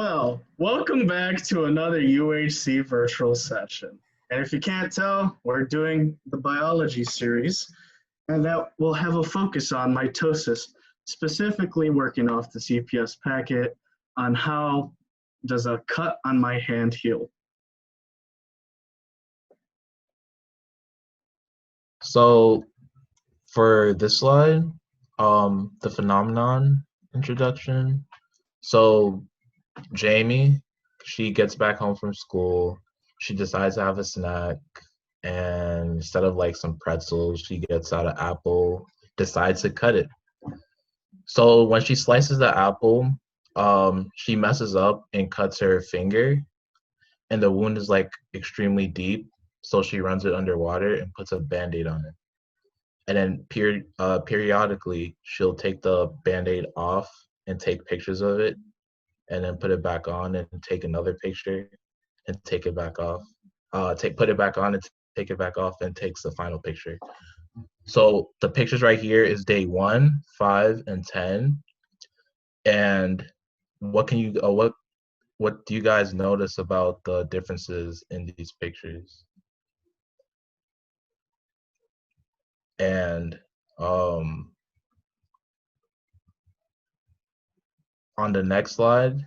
Well, welcome back to another UHC virtual session. And if you can't tell, we're doing the biology series, and that will have a focus on mitosis, specifically working off the CPS packet on how does a cut on my hand heal. So for this slide, the phenomenon introduction. So Jamie, she gets back home from school. She decides to have a snack, and instead of like some pretzels, she gets out an apple, decides to cut it. So when she slices the apple, she messes up and cuts her finger, and the wound is like extremely deep. So she runs it underwater and puts a band-aid on it. And then periodically, she'll take the band-aid off and take pictures of it, and then put it back on and take another picture and take it back off. Put it back on and take it back off and takes the final picture. So the pictures right here is day 1, 5, and 10. And what can you what do you guys notice about the differences in these pictures? And on the next slide,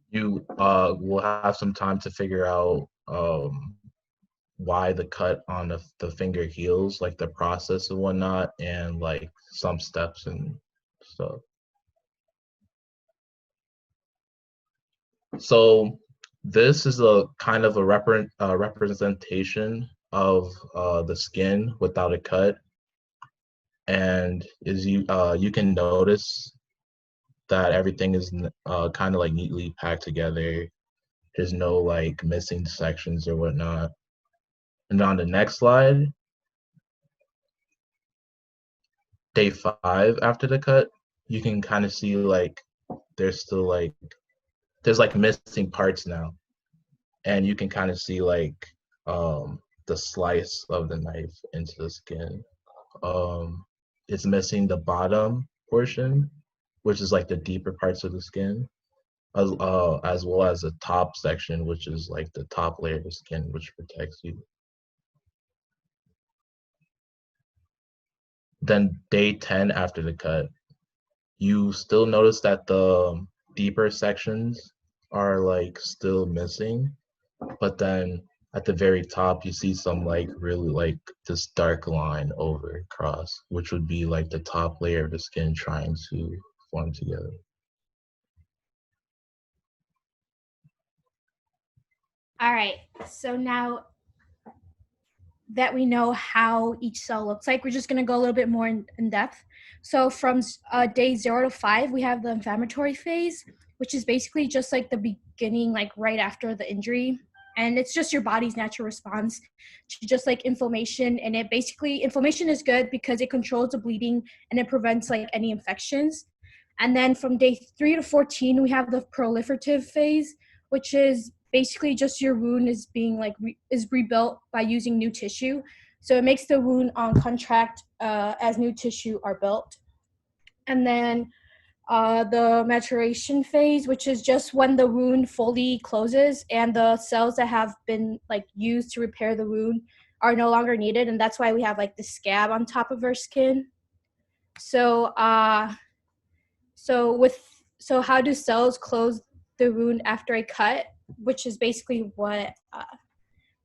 you will have some time to figure out why the cut on the finger heals, like the process and whatnot, and like some steps and stuff. So this is a kind of a representation of the skin without a cut, and you can notice that everything is kind of like neatly packed together. There's no like missing sections or whatnot. And on the next slide, day 5 after the cut, you can kind of see like there's missing parts now, and you can kind of see like the slice of the knife into the skin. It's missing the bottom portion, which is like the deeper parts of the skin, as well as the top section, which is like the top layer of the skin, which protects you. Then day 10 after the cut, you still notice that the deeper sections are like still missing, but then at the very top you see some like really like this dark line over across, which would be like the top layer of the skin trying to form together. All right, so now that we know how each cell looks like, we're just going to go a little bit more in depth. So from day 0 to 5, we have the inflammatory phase, which is basically just like the beginning, like right after the injury. And it's just your body's natural response to just like inflammation. And it basically, inflammation is good because it controls the bleeding and it prevents like any infections. And then from day 3 to 14, we have the proliferative phase, which is basically just your wound is being like is rebuilt by using new tissue. So it makes the wound contract as new tissue are built. And then the maturation phase, which is just when the wound fully closes and the cells that have been like used to repair the wound are no longer needed, and that's why we have like the scab on top of our skin. So so how do cells close the wound after a cut, which is basically what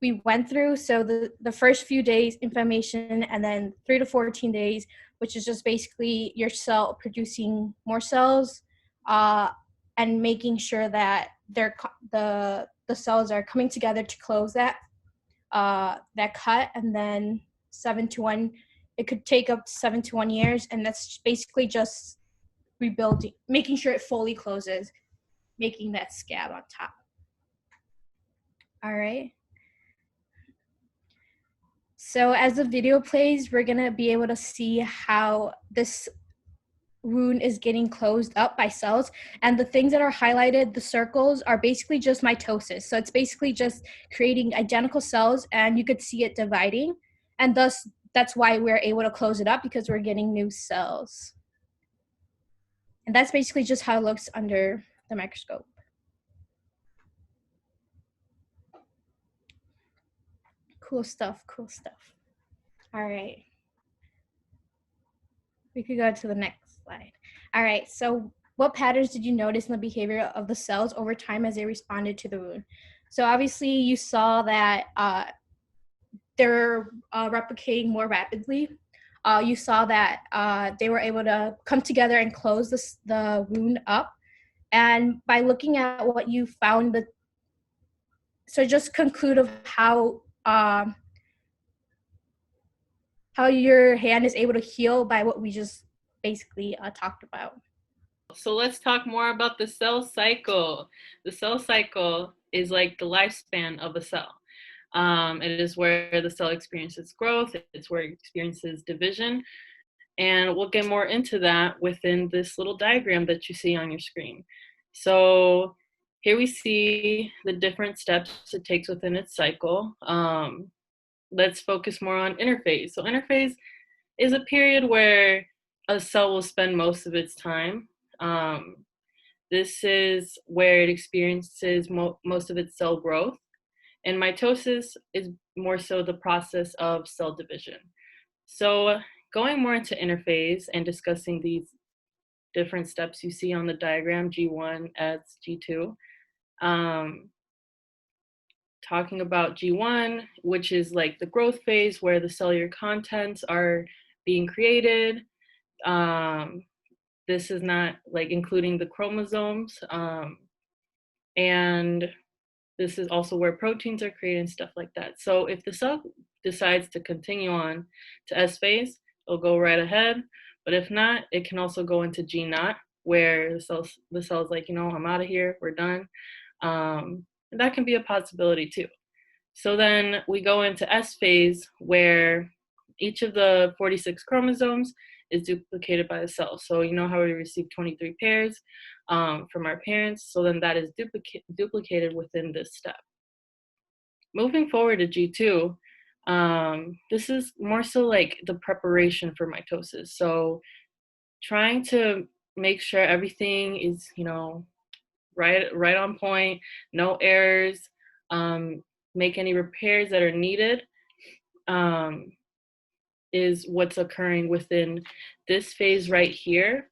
we went through. So the first few days, inflammation, and then 3 to 14 days, which is just basically your cell producing more cells and making sure that the cells are coming together to close that cut. And then 7 to 1, it could take up 7 to 1 years, and that's basically just rebuilding, making sure it fully closes, making that scab on top. All right. So as the video plays, we're gonna be able to see how this wound is getting closed up by cells. And the things that are highlighted, the circles, are basically just mitosis. So it's basically just creating identical cells, and you could see it dividing. And thus, that's why we're able to close it up, because we're getting new cells. And that's basically just how it looks under the microscope. Cool stuff, cool stuff. All right. We could go to the next slide. All right, so what patterns did you notice in the behavior of the cells over time as they responded to the wound? So obviously you saw that they're replicating more rapidly. You saw that they were able to come together and close the wound up. And by looking at what you found, so just conclude of how your hand is able to heal by what we just basically talked about. So let's talk more about the cell cycle. The cell cycle is like the lifespan of a cell. It is where the cell experiences growth, it's where it experiences division. And we'll get more into that within this little diagram that you see on your screen. So here we see the different steps it takes within its cycle. Let's focus more on interphase. So interphase is a period where a cell will spend most of its time. This is where it experiences most of its cell growth. And mitosis is more so the process of cell division. So going more into interphase and discussing these different steps you see on the diagram, G1 as G2. Talking about G1, which is like the growth phase where the cellular contents are being created. This is not like including the chromosomes. And this is also where proteins are created and stuff like that. So if the cell decides to continue on to S phase, it'll go right ahead. But if not, it can also go into G naught, where the cell's like, I'm out of here, we're done. And that can be a possibility too. So then we go into S phase, where each of the 46 chromosomes is duplicated by the cell. So you know how we receive 23 pairs from our parents, so then that is duplicated within this step. Moving forward to G2, this is more so like the preparation for mitosis. So trying to make sure everything is, right on point, no errors, make any repairs that are needed, is what's occurring within this phase right here.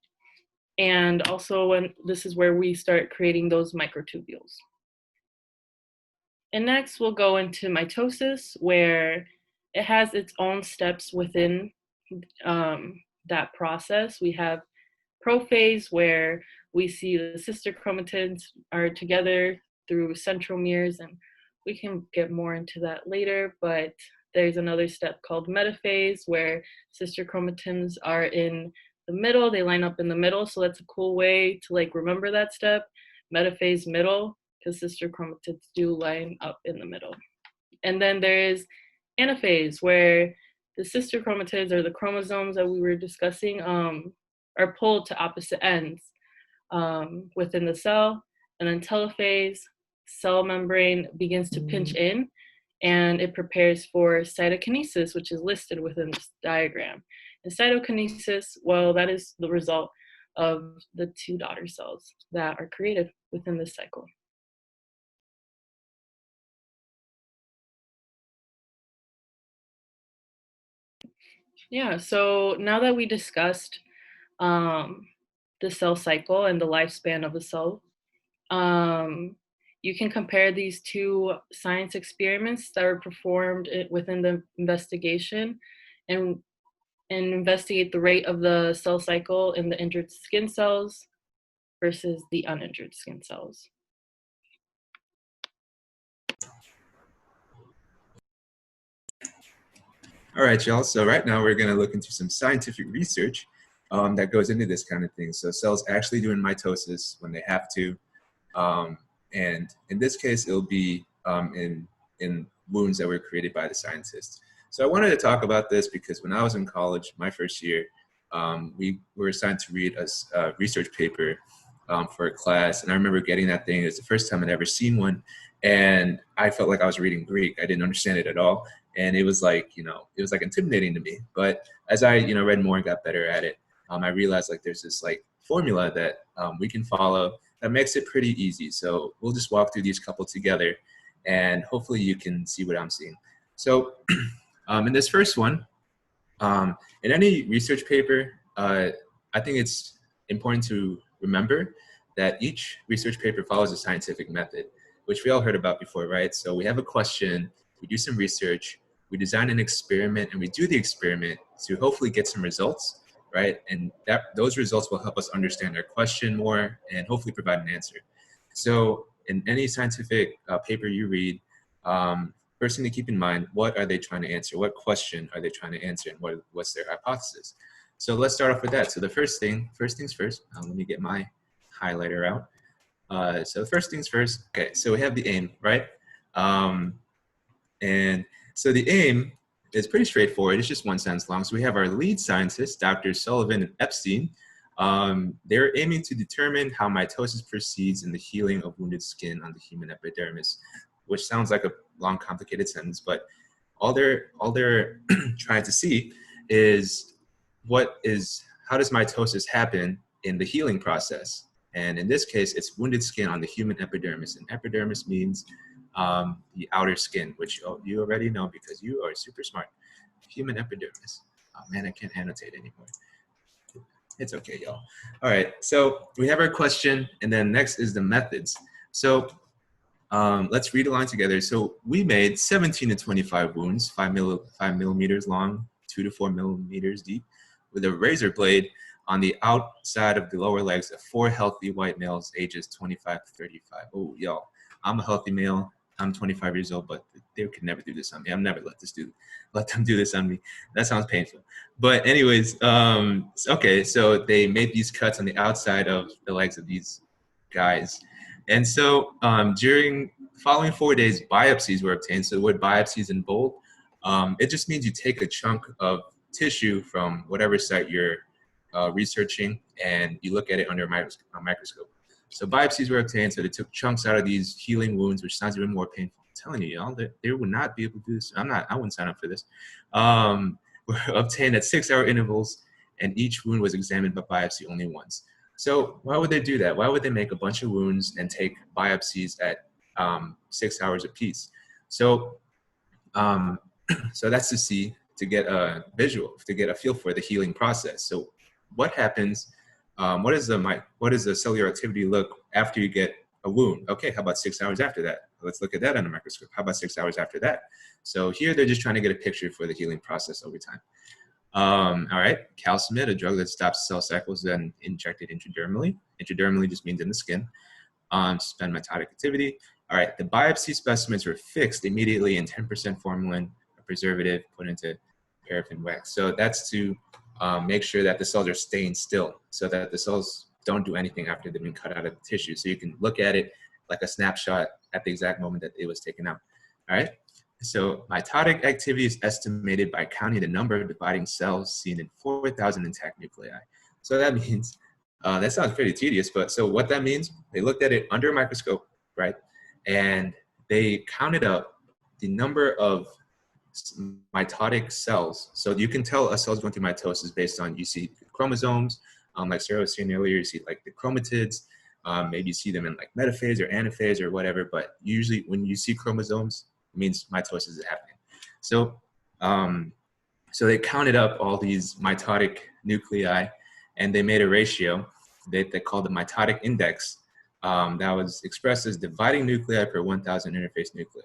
And also when this is where we start creating those microtubules. And next we'll go into mitosis, where it has its own steps within that process. We have prophase, where we see the sister chromatids are together through centromeres, and we can get more into that later, but there's another step called metaphase, where sister chromatids are in the middle, they line up in the middle, so that's a cool way to like remember that step, metaphase middle, because sister chromatids do line up in the middle. And then there is anaphase, where the sister chromatids, or the chromosomes that we were discussing, are pulled to opposite ends within the cell. And then telophase, cell membrane begins to pinch in, and it prepares for cytokinesis, which is listed within this diagram. And cytokinesis, well, that is the result of the two daughter cells that are created within this cycle. Yeah, so now that we discussed the cell cycle and the lifespan of a cell, you can compare these two science experiments that were performed within the investigation and investigate the rate of the cell cycle in the injured skin cells versus the uninjured skin cells. All right, y'all. So right now we're going to look into some scientific research that goes into this kind of thing. So cells actually doing mitosis when they have to. And in this case, it'll be in wounds that were created by the scientists. So I wanted to talk about this because when I was in college, my first year, we were assigned to read a research paper for a class. And I remember getting that thing. It was the first time I'd ever seen one. And I felt like I was reading Greek. I didn't understand it at all. And it was like, it was like intimidating to me. But as I, read more and got better at it, I realized like there's this like formula that we can follow that makes it pretty easy. So we'll just walk through these couple together, and hopefully you can see what I'm seeing. So in this first one, in any research paper, I think it's important to remember that each research paper follows a scientific method, which we all heard about before, right? So we have a question, we do some research, we design an experiment, and we do the experiment to hopefully get some results, right? And those results will help us understand our question more and hopefully provide an answer. So in any scientific paper you read, first thing to keep in mind, what are they trying to answer? What question are they trying to answer, and what's their hypothesis? So let's start off with that. So the first things first, let me get my highlighter out. So first things first, okay, so we have the aim, right? And so the aim is pretty straightforward. It's just one sentence long. So we have our lead scientists, Drs. Sullivan and Epstein. They're aiming to determine how mitosis proceeds in the healing of wounded skin on the human epidermis, which sounds like a long, complicated sentence, but all they're trying to see is how does mitosis happen in the healing process? And in this case, it's wounded skin on the human epidermis. And epidermis means the outer skin, which you already know because you are super smart. Human epidermis. Oh man, I can't annotate anymore. It's okay, y'all. All right, so we have our question, and then next is the methods. So let's read a line together. So we made 17 to 25 wounds, 5 millimeters long, 2 to 4 millimeters deep, with a razor blade on the outside of the lower legs of 4 healthy white males ages 25 to 35. Oh, y'all, I'm a healthy male. I'm 25 years old, but they could never do this on me. I've never let them do this on me. That sounds painful. But anyways, okay, so they made these cuts on the outside of the legs of these guys. And so during following 4 days, biopsies were obtained. So the word biopsies in bold, it just means you take a chunk of tissue from whatever site you're researching, and you look at it under a microscope. So biopsies were obtained, so they took chunks out of these healing wounds, which sounds even more painful. I'm telling you, y'all, they would not be able to do this. I wouldn't sign up for this. Were obtained at 6-hour intervals, and each wound was examined by biopsy only once. So why would they do that? Why would they make a bunch of wounds and take biopsies at 6 hours apiece? So, so that's to get a visual, to get a feel for the healing process. So what happens? What does the cellular activity look after you get a wound? Okay, how about 6 hours after that? Let's look at that on a microscope. How about 6 hours after that? So here they're just trying to get a picture for the healing process over time. All right, calcimid, a drug that stops cell cycles, then injected intradermally. Intradermally just means in the skin. Suspend mitotic activity. All right, the biopsy specimens were fixed immediately in 10% formalin, a preservative, put into paraffin wax. So that's to make sure that the cells are staying still, so that the cells don't do anything after they've been cut out of the tissue. So you can look at it like a snapshot at the exact moment that it was taken out. All right. So mitotic activity is estimated by counting the number of dividing cells seen in 4,000 intact nuclei. So that means, that sounds pretty tedious, but so what that means, they looked at it under a microscope, right? And they counted up the number of mitotic cells. So you can tell a cell's going through mitosis based on, you see chromosomes, like Sarah was saying earlier, you see like the chromatids, maybe you see them in like metaphase or anaphase or whatever, but usually when you see chromosomes, it means mitosis is happening. So, so they counted up all these mitotic nuclei, and they made a ratio that they called the mitotic index, that was expressed as dividing nuclei per 1,000 interface nuclei.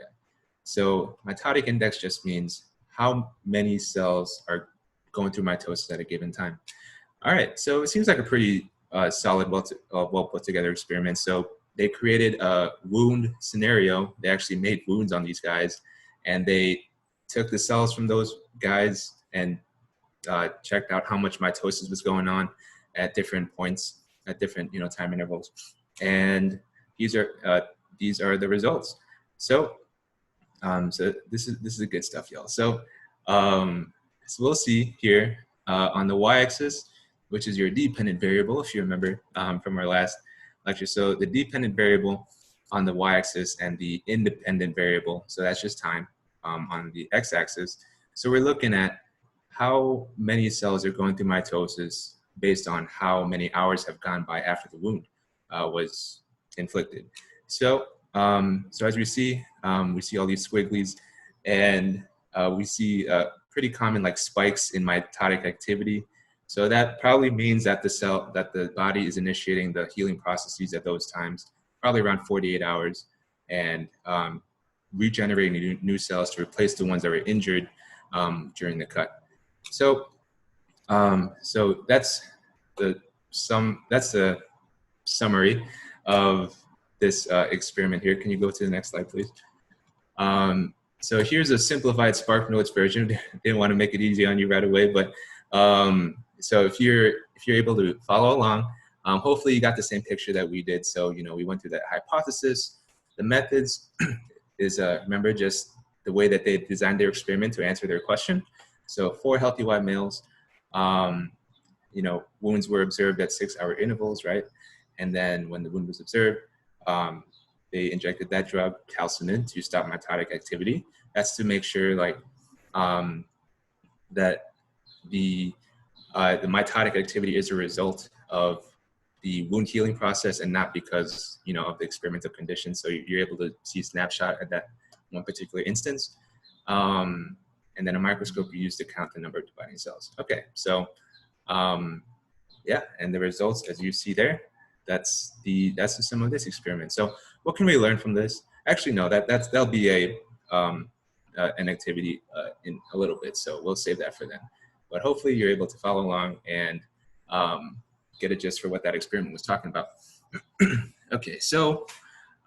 So mitotic index just means how many cells are going through mitosis at a given time. All right, so it seems like a pretty solid, well put together experiment. So they created a wound scenario. They actually made wounds on these guys, and they took the cells from those guys and checked out how much mitosis was going on at different points, at different time intervals. And these are the results. So so this is the good stuff, y'all. So so we'll see here on the y-axis, which is your dependent variable, if you remember from our last lecture. So the dependent variable on the y-axis and the independent variable, so that's just time, on the x-axis. So we're looking at how many cells are going through mitosis based on how many hours have gone by after the wound was inflicted. So, so as we see all these squigglies, and we see pretty common like spikes in mitotic activity. So that probably means that the body is initiating the healing processes at those times, probably around 48 hours, and regenerating new cells to replace the ones that were injured during the cut. So, so that's the summary of this experiment here. Can you go to the next slide, please? So here's a simplified SparkNotes version. Didn't want to make it easy on you right away, but so if you're able to follow along, hopefully you got the same picture that we did. So we went through that hypothesis. The methods is remember just the way that they designed their experiment to answer their question. So 4 healthy white males, wounds were observed at 6-hour intervals, right? And then when the wound was observed, they injected that drug, calcinin, to stop mitotic activity. That's to make sure that the mitotic activity is a result of the wound healing process and not because of the experimental conditions. So you're able to see a snapshot at that one particular instance. And then a microscope you use to count the number of dividing cells. Okay, so yeah, and the results, as you see there, that's the sum of this experiment. So what can we learn from this? Actually, no, that'll be an activity in a little bit, so we'll save that for then. But hopefully you're able to follow along and get a gist for what that experiment was talking about. Okay, so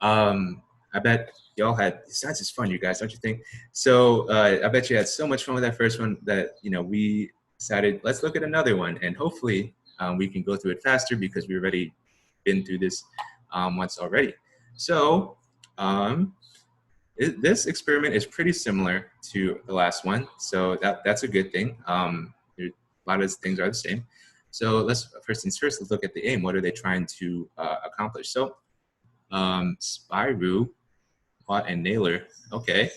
I bet y'all had, science is fun, you guys, don't you think? So I bet you had so much fun with that first one that we decided, let's look at another one, and hopefully we can go through it faster because we've already been through this once already. So this experiment is pretty similar to the last one, so that's a good thing. A lot of things are the same. So let's let's look at the aim. What are they trying to accomplish? So Spyru, Watt, and Naylor, okay,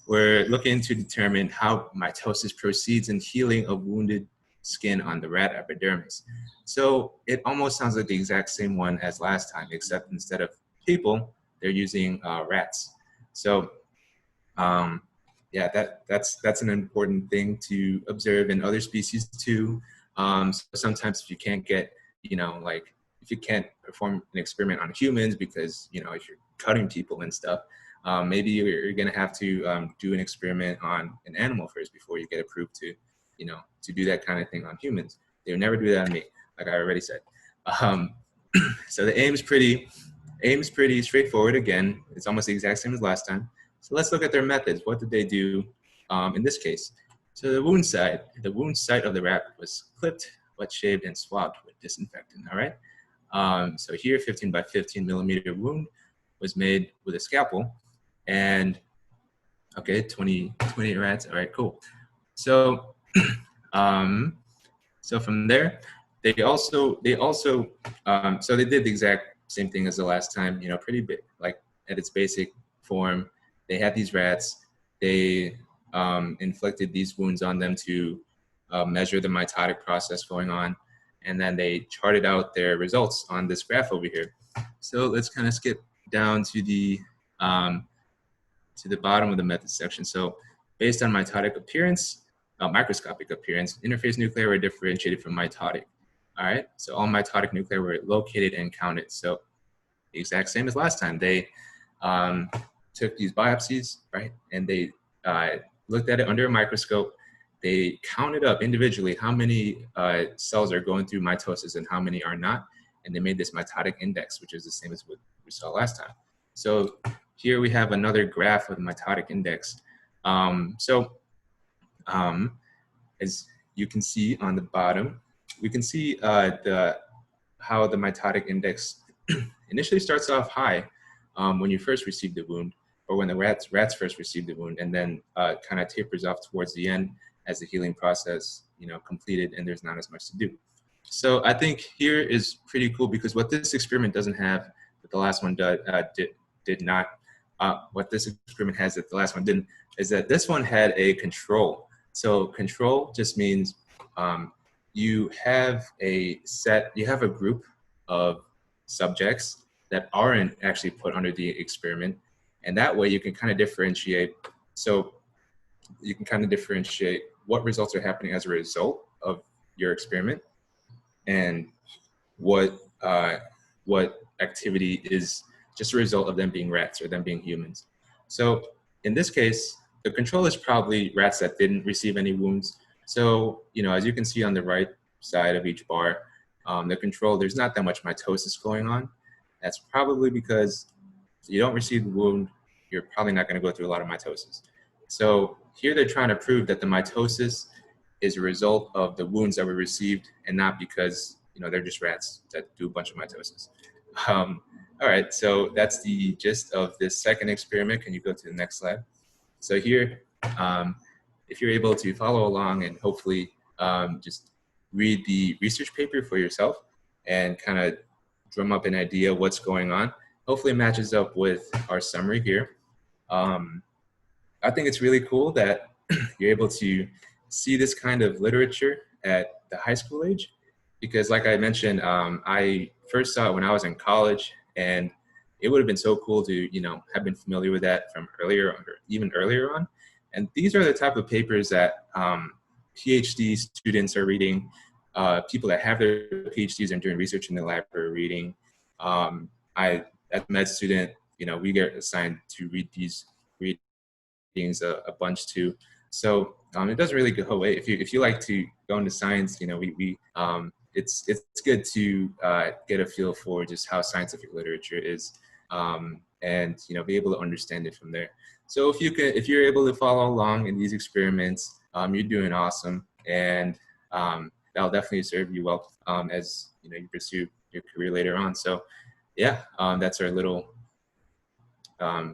we're looking to determine how mitosis proceeds in healing of wounded skin on the rat epidermis. So it almost sounds like the exact same one as last time, except instead of people, they're using rats. So yeah, that's an important thing to observe in other species too. So sometimes if you can't get, if you can't perform an experiment on humans because, if you're cutting people and stuff, maybe you're gonna have to do an experiment on an animal first before you get approved to, to do that kind of thing on humans. They would never do that on me, like I already said. So the aim's pretty straightforward. Again, it's almost the exact same as last time. So let's look at their methods. What did they do in this case? So the wound site of the rat was clipped, wet shaved, and swabbed with disinfectant, all right? So here, 15 by 15 millimeter wound was made with a scalpel, and okay, 28 rats, all right, cool. So, so from there, they also, so they did the exact same thing as the last time, pretty big, like at its basic form. They had these rats, they inflicted these wounds on them to measure the mitotic process going on, and then they charted out their results on this graph over here. So let's kind of skip down to the bottom of the method section. So based on mitotic appearance, microscopic appearance, interface nuclei were differentiated from mitotic. All right, so all mitotic nuclei were located and counted. So the exact same as last time. They took these biopsies, right, and they looked at it under a microscope. They counted up individually how many cells are going through mitosis and how many are not, and they made this mitotic index, which is the same as what we saw last time. So here we have another graph of the mitotic index. As you can see on the bottom, we can see how the mitotic index initially starts off high when you first receive the wound, or when the rats first receive the wound, and then kind of tapers off towards the end as the healing process, completed, and there's not as much to do. So I think here is pretty cool because what this experiment doesn't have that the last one did not, what this experiment has that the last one didn't, is that this one had a control. So control just means you have a group of subjects that aren't actually put under the experiment. And that way you can kind of differentiate. So you can kind of differentiate what results are happening as a result of your experiment and what activity is just a result of them being rats or them being humans. So in this case, the control is probably rats that didn't receive any wounds. So, as you can see on the right side of each bar, the control, there's not that much mitosis going on. That's probably because if you don't receive the wound, you're probably not going to go through a lot of mitosis. So here they're trying to prove that the mitosis is a result of the wounds that were received and not because, they're just rats that do a bunch of mitosis. All right, so that's the gist of this second experiment. Can you go to the next slide? So here, if you're able to follow along and hopefully just read the research paper for yourself and kind of drum up an idea of what's going on, hopefully it matches up with our summary here. I think it's really cool that you're able to see this kind of literature at the high school age, because like I mentioned, I first saw it when I was in college, and it would have been so cool to, have been familiar with that from earlier or even earlier on. And these are the type of papers that PhD students are reading, people that have their PhDs and doing research in the lab are reading. As a med student, we get assigned to read these readings a bunch too. So it doesn't really go away. If you like to go into science, it's good to get a feel for just how scientific literature is, and be able to understand it from there. So if you're able to follow along in these experiments, you're doing awesome, and that'll definitely serve you well as you pursue your career later on. So yeah, that's our little I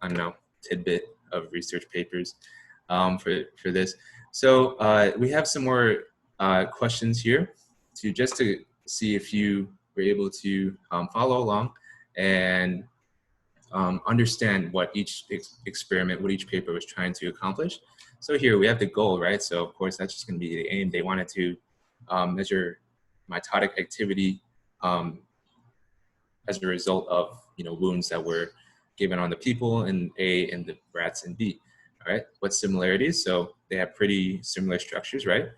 don't know, tidbit of research papers for this. So we have some more questions here to see if you were able to follow along and understand what each experiment, what each paper was trying to accomplish. So here we have the goal, right? So of course that's just going to be the aim. They wanted to measure mitotic activity as a result of wounds that were given on the people in A and the rats in B. All right, what similarities? So they have pretty similar structures, right?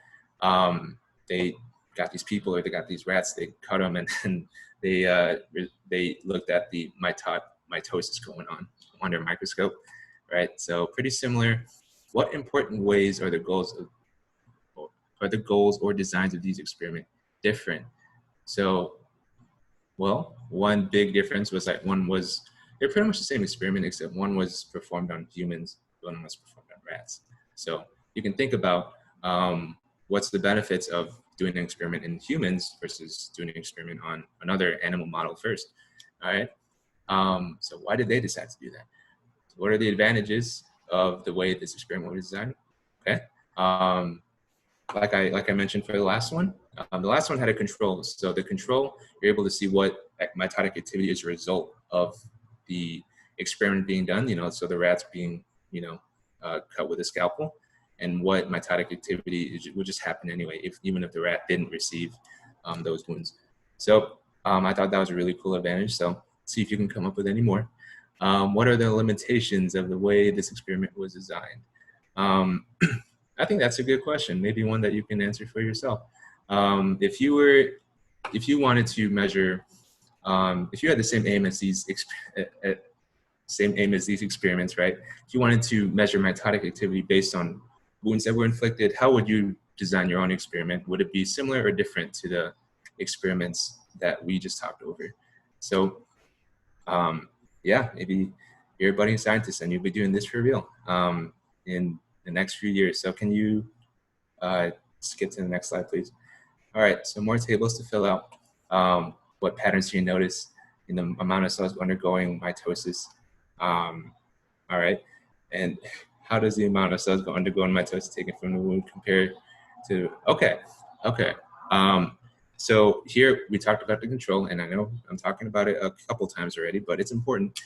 They got these people, or they got these rats, they cut them, and then they looked at the mitosis going on under a microscope, right? So pretty similar. What important ways are the goals or designs of these experiments different? So, well, one big difference was that they're pretty much the same experiment, except one was performed on humans, one was performed on rats. So you can think about what's the benefits of doing an experiment in humans versus doing an experiment on another animal model first, all right? So why did they decide to do that? What are the advantages of the way this experiment was designed? Okay, like I mentioned for the last one had a control. So the control, you're able to see what mitotic activity is a result of the experiment being done, so the rats being, cut with a scalpel, and what mitotic activity would just happen anyway, even if the rat didn't receive those wounds. So I thought that was a really cool advantage. So see if you can come up with any more. What are the limitations of the way this experiment was designed? I think that's a good question. Maybe one that you can answer for yourself. If you wanted to measure, if you had the same aim as these experiments, right? If you wanted to measure mitotic activity based on wounds that were inflicted, how would you design your own experiment? Would it be similar or different to the experiments that we just talked over? So, yeah, maybe you're a budding scientist and you'll be doing this for real in the next few years. So can you skip to the next slide, please? All right, so more tables to fill out. What patterns do you notice in the amount of cells undergoing mitosis? All right, and how does the amount of cells undergoing mitosis taken from the wound compare to, okay. So here we talked about the control, and I know I'm talking about it a couple times already, but it's important.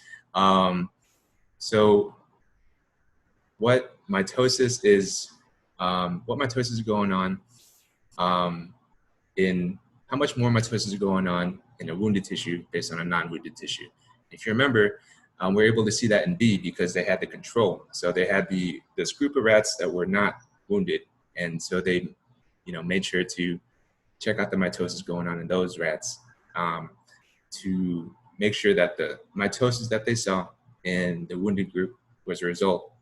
So what mitosis is going on in how much more mitosis is going on in a wounded tissue based on a non-wounded tissue. If you remember, we're able to see that in B because they had the control. So they had this group of rats that were not wounded, and so they, made sure to check out the mitosis going on in those rats to make sure that the mitosis that they saw in the wounded group was a result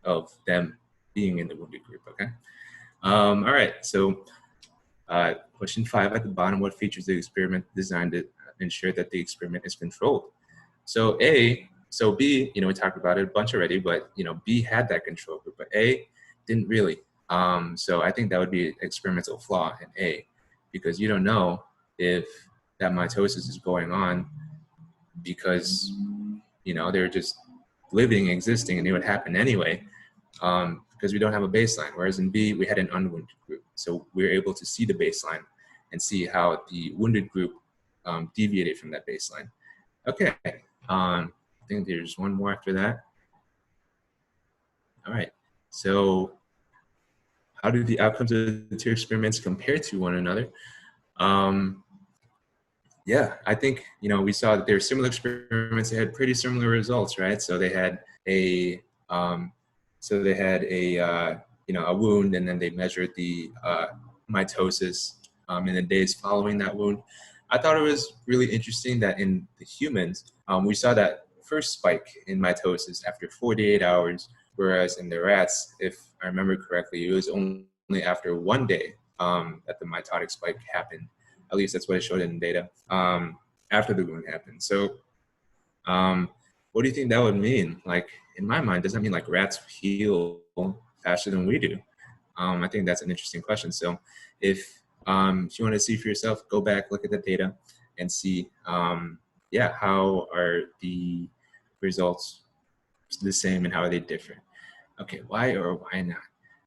of them being in the wounded group. Okay. All right. So question 5 at the bottom: what features the experiment designed to ensure that the experiment is controlled? So B, we talked about it a bunch already, but B had that control group, but A didn't really. So I think that would be an experimental flaw in A, because you don't know if that mitosis is going on because they're just living, existing, and it would happen anyway, because we don't have a baseline. Whereas in B, we had an unwounded group, so we were able to see the baseline and see how the wounded group deviated from that baseline. Okay. I think there's one more after that. All right. So how do the outcomes of the two experiments compare to one another? Yeah, I think, we saw that there were similar experiments. They had pretty similar results, right? So they had a wound, and then they measured the mitosis in the days following that wound. I thought it was really interesting that in the humans, we saw that first spike in mitosis after 48 hours, whereas in the rats, if I remember correctly, it was only after 1 day that the mitotic spike happened. At least that's what it showed in the data after the wound happened. So what do you think that would mean? Like, in my mind, does that mean like rats heal faster than we do? I think that's an interesting question. So if you want to see for yourself, go back, look at the data, and see, how are the results the same and how are they different? Okay, why or why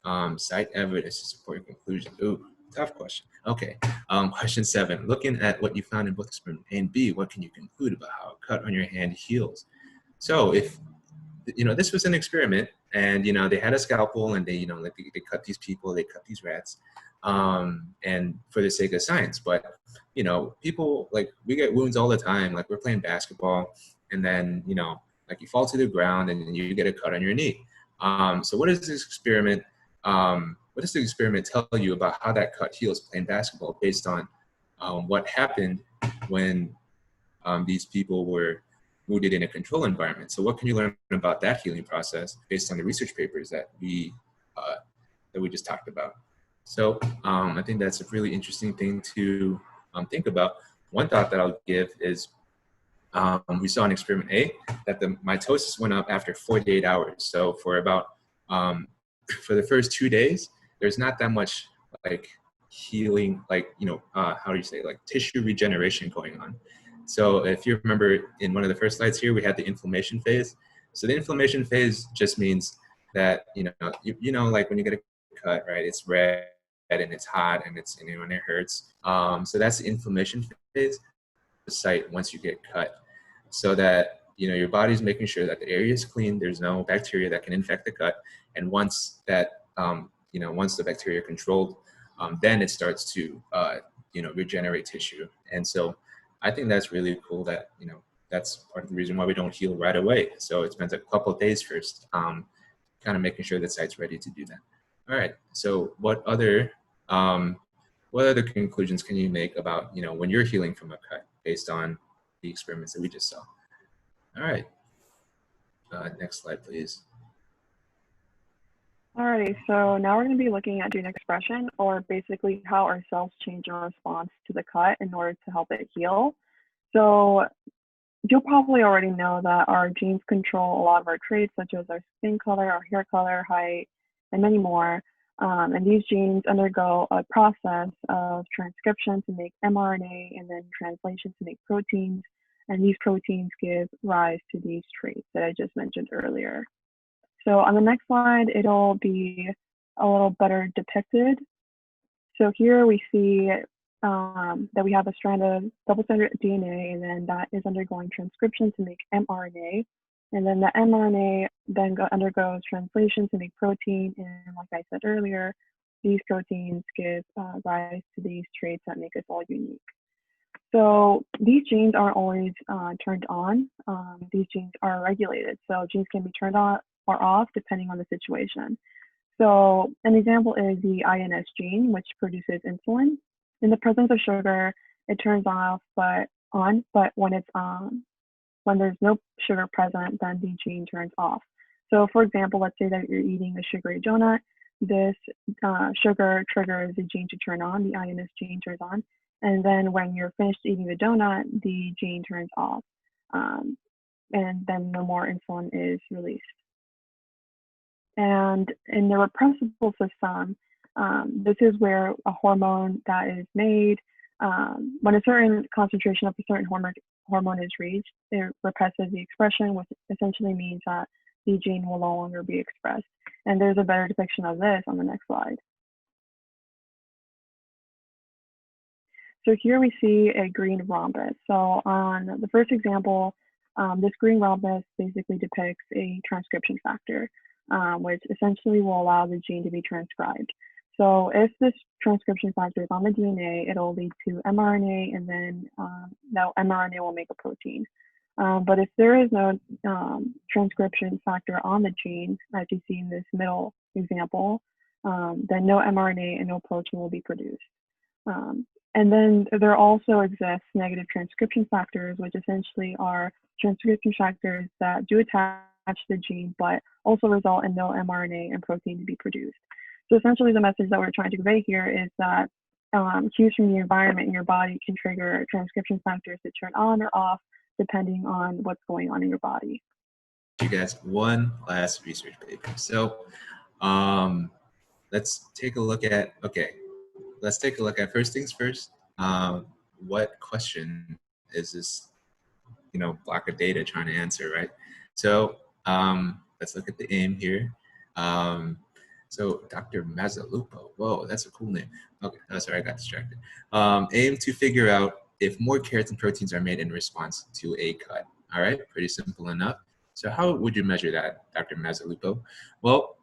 not? Cite evidence to support your conclusion. Ooh, tough question. Okay, question 7. Looking at what you found in both experiment A and B, what can you conclude about how a cut on your hand heals? So if, this was an experiment, and, they had a scalpel, and they cut these people, they cut these rats, and for the sake of science. But, people, like, we get wounds all the time. Like, we're playing basketball, and then, like, you fall to the ground, and you get a cut on your knee. So what is this experiment? What does the experiment tell you about how that cut heals playing basketball based on what happened when these people were wounded in a control environment? So what can you learn about that healing process based on the research papers that we just talked about? So I think that's a really interesting thing to think about. One thought that I'll give is we saw in experiment A that the mitosis went up after 48 hours. So for about for the first 2 days, there's not that much like healing, like, how do you say, like tissue regeneration going on. So if you remember in one of the first slides here, we had the inflammation phase. So the inflammation phase just means that, like when you get a cut, right, it's red and it's hot and it's, and it hurts. So that's the inflammation phase, the site once you get cut, so that, your body's making sure that the area is clean, there's no bacteria that can infect the cut. And once that, once the bacteria are controlled, then it starts to, regenerate tissue. And so I think that's really cool that, that's part of the reason why we don't heal right away. So it spends a couple of days first, kind of making sure the site's ready to do that. All right. So what other conclusions can you make about, when you're healing from a cut based on the experiments that we just saw? All right. Next slide, please. Alrighty, so now we're going to be looking at gene expression, or basically how our cells change in response to the cut in order to help it heal. So you'll probably already know that our genes control a lot of our traits, such as our skin color, our hair color, height, and many more. And these genes undergo a process of transcription to make mRNA and then translation to make proteins. And these proteins give rise to these traits that I just mentioned earlier. So on the next slide, it'll be a little better depicted. So here we see that we have a strand of double-stranded DNA, and then that is undergoing transcription to make mRNA. And then the mRNA then undergoes translation to make protein. And like I said earlier, these proteins give rise to these traits that make us all unique. So these genes aren't always turned on. These genes are regulated. So genes can be turned on or off depending on the situation. So an example is the INS gene, which produces insulin. In the presence of sugar, it turns off, but when it's when there's no sugar present, then the gene turns off. So for example, let's say that you're eating a sugary donut. This sugar triggers the gene to turn on, the INS gene turns on. And then when you're finished eating the donut, the gene turns off. And then no more insulin is released. And in the repressible system, this is where a hormone that is made, when a certain concentration of a certain hormone is reached, it represses the expression, which essentially means that the gene will no longer be expressed. And there's a better depiction of this on the next slide. So here we see a green rhombus. So on the first example, this green rhombus basically depicts a transcription factor, which essentially will allow the gene to be transcribed. So if this transcription factor is on the DNA, it'll lead to mRNA, and then that mRNA will make a protein. But if there is no transcription factor on the gene, as you see in this middle example, then no mRNA and no protein will be produced. And then there also exists negative transcription factors, which essentially are transcription factors that do attach to the gene, but also result in no mRNA and protein to be produced. So essentially the message that we're trying to convey here is that cues from the environment in your body can trigger transcription factors to turn on or off, depending on what's going on in your body. You guys, one last research paper. So let's take a look at, first things first. What question is this, block of data trying to answer, right? So let's look at the aim here. So Dr. Mazzalupo, whoa, that's a cool name. Okay, oh, sorry, I got distracted. Aim to figure out if more keratin proteins are made in response to a cut. All right, pretty simple enough. So how would you measure that, Dr. Mazzalupo? Well,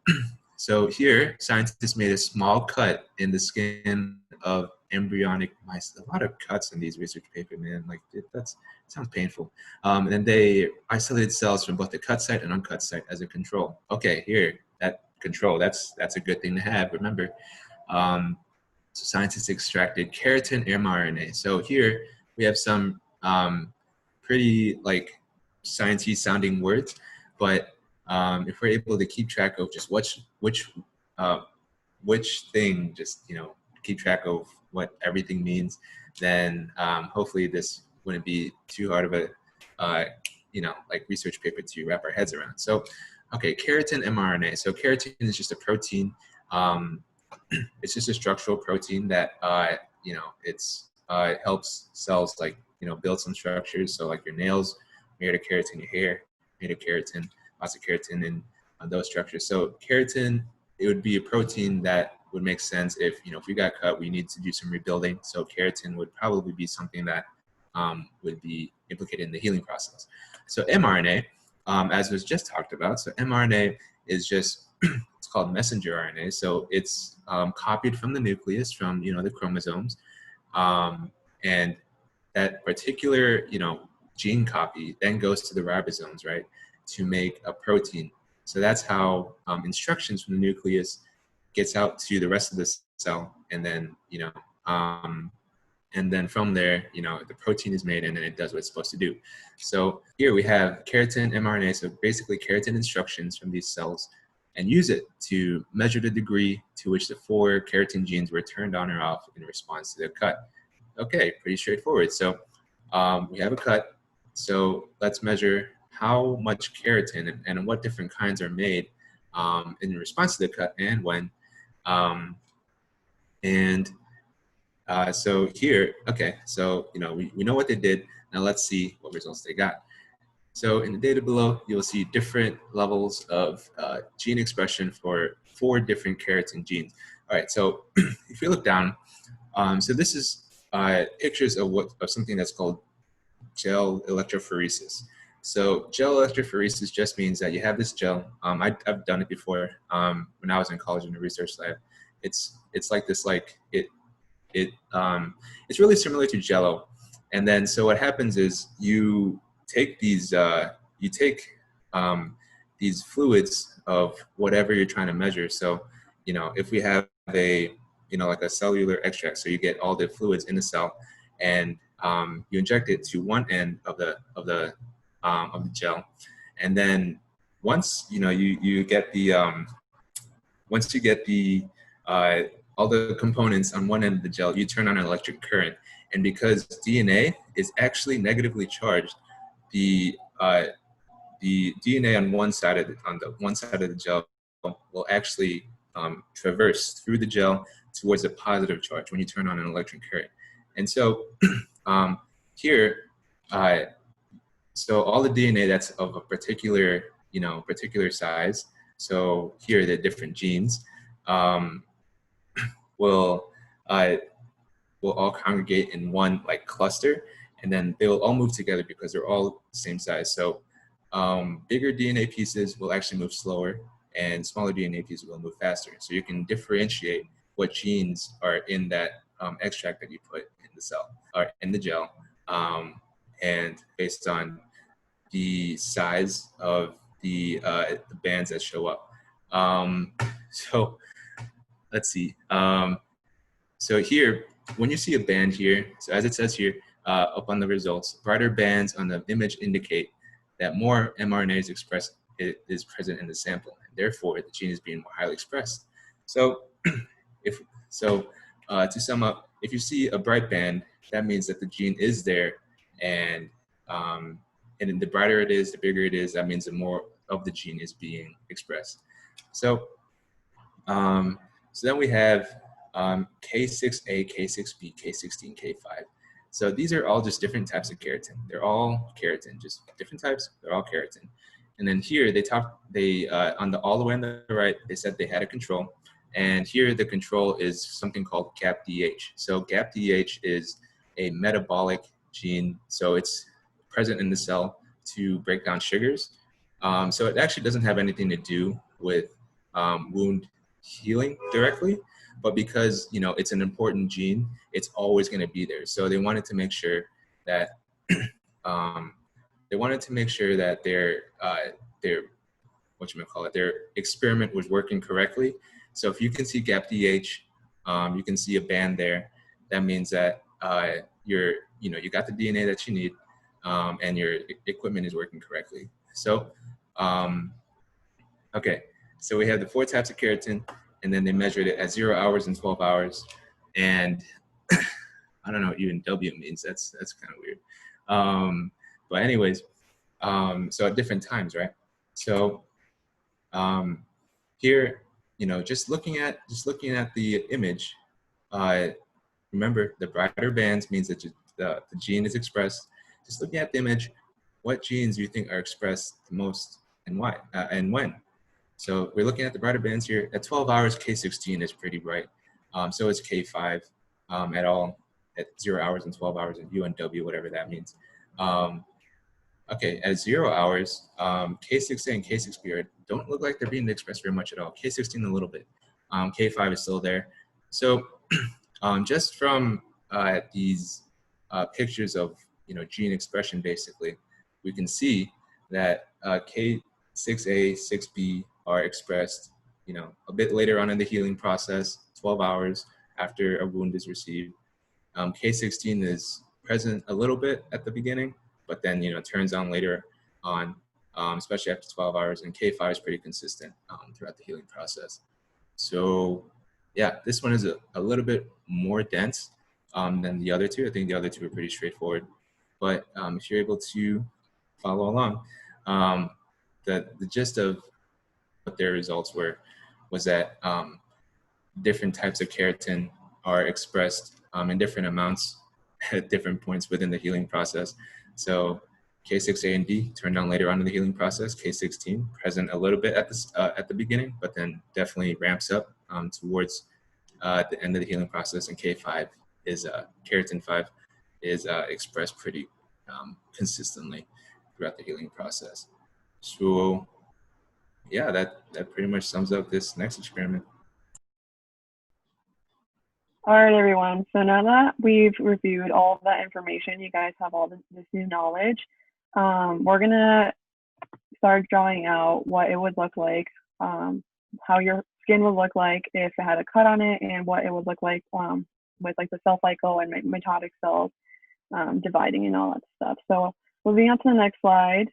so here, scientists made a small cut in the skin of embryonic mice. A lot of cuts in these research papers, man. Like, that sounds painful. And then they isolated cells from both the cut site and uncut site as a control. Okay, here, that control, that's a good thing to have, remember. So scientists extracted keratin mRNA. So here we have some pretty like sciencey sounding words, but if we're able to keep track of just which thing, just keep track of what everything means, then hopefully this wouldn't be too hard of a like research paper to wrap our heads around. So okay, keratin mRNA. So keratin is just a protein. It's just a structural protein that it helps cells like build some structures. So like your nails made of keratin, your hair made of keratin, lots of keratin in those structures. So keratin, it would be a protein that would make sense if if we got cut, we need to do some rebuilding. So keratin would probably be something that would be implicated in the healing process. So mRNA, as was just talked about, so mRNA is just it's called messenger RNA. So it's copied from the nucleus, from the chromosomes, and that particular gene copy then goes to the ribosomes, right, to make a protein. So that's how instructions from the nucleus gets out to the rest of the cell, and then and then from there, the protein is made, and then it does what it's supposed to do. So here we have keratin mRNA, so basically keratin instructions from these cells, and use it to measure the degree to which the 4 keratin genes were turned on or off in response to the cut. Okay, pretty straightforward. So we have a cut. So let's measure how much keratin and what different kinds are made in response to the cut and when. So here, okay, so we know what they did. Now let's see what results they got. So in the data below, you'll see different levels of gene expression for 4 different keratin genes. All right, so if you look down, so this is pictures of something that's called gel electrophoresis. So gel electrophoresis just means that you have this gel. I've done it before when I was in college in the research lab. It's it's like this, like it's really similar to Jello. And then so what happens is you take these these fluids of whatever you're trying to measure. So, you know, if we have a, you know, like a cellular extract, so you get all the fluids in the cell, and you inject it to one end of the gel, and then once you know you get the once you get the all the components on one end of the gel, you turn on an electric current, and because DNA is actually negatively charged, the DNA on one side of the gel will actually traverse through the gel towards a positive charge when you turn on an electric current. And so here, so all the DNA that's of a particular, you know, particular size. So here the different genes will all congregate in one like cluster, and then they will all move together because they're all the same size. So bigger DNA pieces will actually move slower, and smaller DNA pieces will move faster. So you can differentiate what genes are in that extract that you put in the cell or in the gel, and based on the size of the bands that show up. So let's see. So here, when you see a band here, so as it says here, up on the results, brighter bands on the image indicate that more mRNA is present in the sample, and therefore the gene is being more highly expressed. So, to sum up, if you see a bright band, that means that the gene is there, and the brighter it is, the bigger it is, that means the more of the gene is being expressed. So, so then we have K6A, K6B, K16, K5. So these are all just different types of keratin. They're all keratin, just different types. They're all keratin. And then here all the way on the right, they said they had a control. And here the control is something called GAPDH. So GAPDH is a metabolic gene. So it's present in the cell to break down sugars. So it actually doesn't have anything to do with wound healing directly, but because, you know, it's an important gene, it's always going to be there. So they wanted to make sure that their experiment was working correctly. So if you can see GAPDH, you can see a band there. That means that you got the DNA that you need, and your equipment is working correctly. So okay, so we have the 4 types of keratin, and then they measured it at 0 hours and 12 hours. And I don't know what UNW means. That's kind of weird. But anyways, so at different times, right? So here, you know, just looking at the image, remember the brighter bands means that the gene is expressed. Just looking at the image, what genes do you think are expressed the most, and why, and when? So we're looking at the brighter bands here. At 12 hours, K16 is pretty bright. So is K5 at 0 hours and 12 hours, and UNW, whatever that means. Okay, at 0 hours, K6A and K6B don't look like they're being expressed very much at all. K16 a little bit. K5 is still there. So just from these pictures of, you know, gene expression, basically, we can see that K6A, 6B are expressed, you know, a bit later on in the healing process, 12 hours after a wound is received. K16 is present a little bit at the beginning, but then, you know, turns on later on, especially after 12 hours, and K5 is pretty consistent throughout the healing process. So yeah, this one is a little bit more dense than the other two. I think the other two are pretty straightforward, but if you're able to follow along, the gist of what their results was that different types of keratin are expressed in different amounts at different points within the healing process. So K6A and B turned on later on in the healing process. K16 present a little bit at the beginning, but then definitely ramps up towards the end of the healing process. And K5 is keratin 5 is expressed pretty consistently throughout the healing process. So yeah, that pretty much sums up this next experiment. All right, everyone. So now that we've reviewed all of that information, you guys have all this new knowledge. We're gonna start drawing out what it would look like, how your skin would look like if it had a cut on it, and what it would look like with like the cell cycle and mitotic cells dividing and all that stuff. So moving on to the next slide,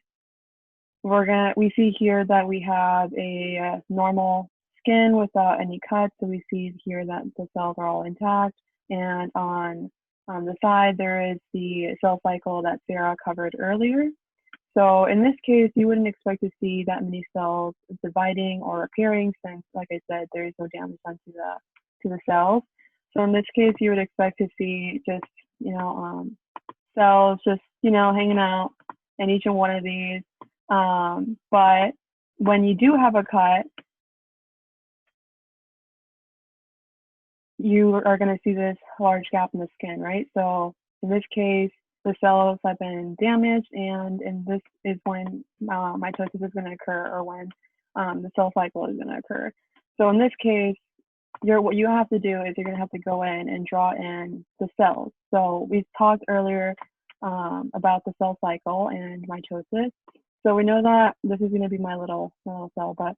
we see here that we have a normal skin without any cuts. So we see here that the cells are all intact, and on the side there is the cell cycle that Sarah covered earlier. So in this case, you wouldn't expect to see that many cells dividing or repairing, since, like I said, there is no damage done to the cells. So in this case, you would expect to see just, cells just, hanging out in each and one of these. But when you do have a cut, you are going to see this large gap in the skin, right? So in this case, the cells have been damaged, and this is when mitosis is going to occur, or when the cell cycle is going to occur. So in this case, what you have to do is you're going to have to go in and draw in the cells. So we talked earlier about the cell cycle and mitosis. So we know that this is going to be my little cell, but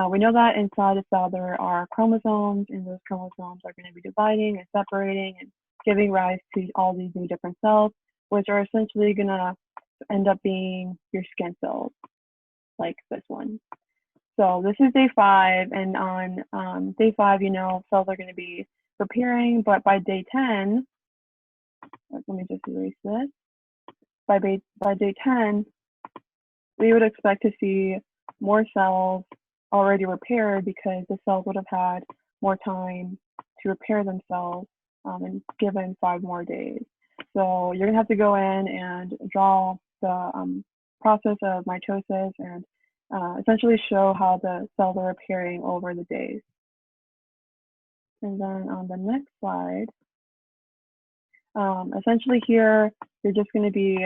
we know that inside a cell there are chromosomes, and those chromosomes are going to be dividing and separating and giving rise to all these new different cells, which are essentially going to end up being your skin cells, like this one. So this is day 5, and on day 5, cells are going to be repairing, but by day 10, let me just erase this. By day 10, we would expect to see more cells already repaired, because the cells would have had more time to repair themselves and given 5 more days. So you're going to have to go in and draw the process of mitosis and essentially show how the cells are repairing over the days. And then on the next slide, essentially here, you're just going to be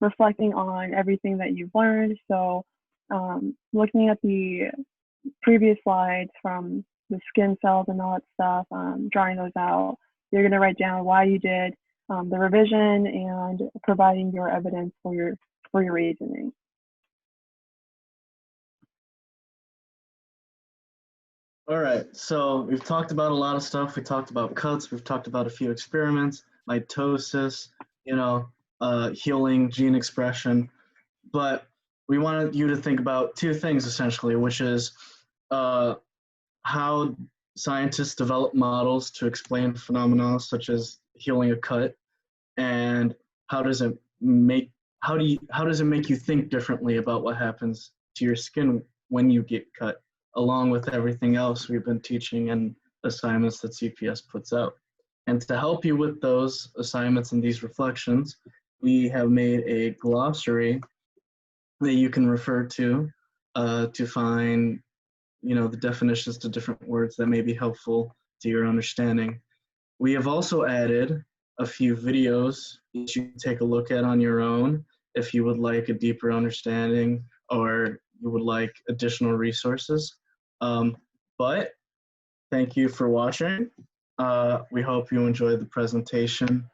reflecting on everything that you've learned. So looking at the previous slides from the skin cells and all that stuff, drawing those out, you're going to write down why you did the revision and providing your evidence for your reasoning. All right, so we've talked about a lot of stuff. We talked about cuts. We've talked about a few experiments, mitosis, healing, gene expression. But we wanted you to think about 2 things essentially, which is how scientists develop models to explain phenomena such as healing a cut, and how does it make you think differently about what happens to your skin when you get cut, along with everything else we've been teaching and assignments that CPS puts out. And to help you with those assignments and these reflections, we have made a glossary that you can refer to find, the definitions to different words that may be helpful to your understanding. We have also added a few videos that you can take a look at on your own if you would like a deeper understanding or you would like additional resources. But thank you for watching. We hope you enjoyed the presentation.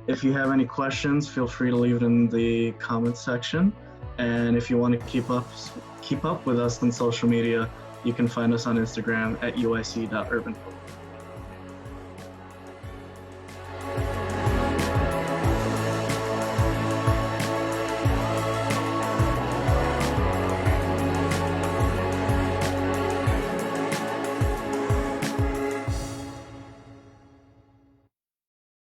If you have any questions, feel free to leave it in the comments section. And if you want to keep up with us on social media, you can find us on Instagram at uic.urbanhealth.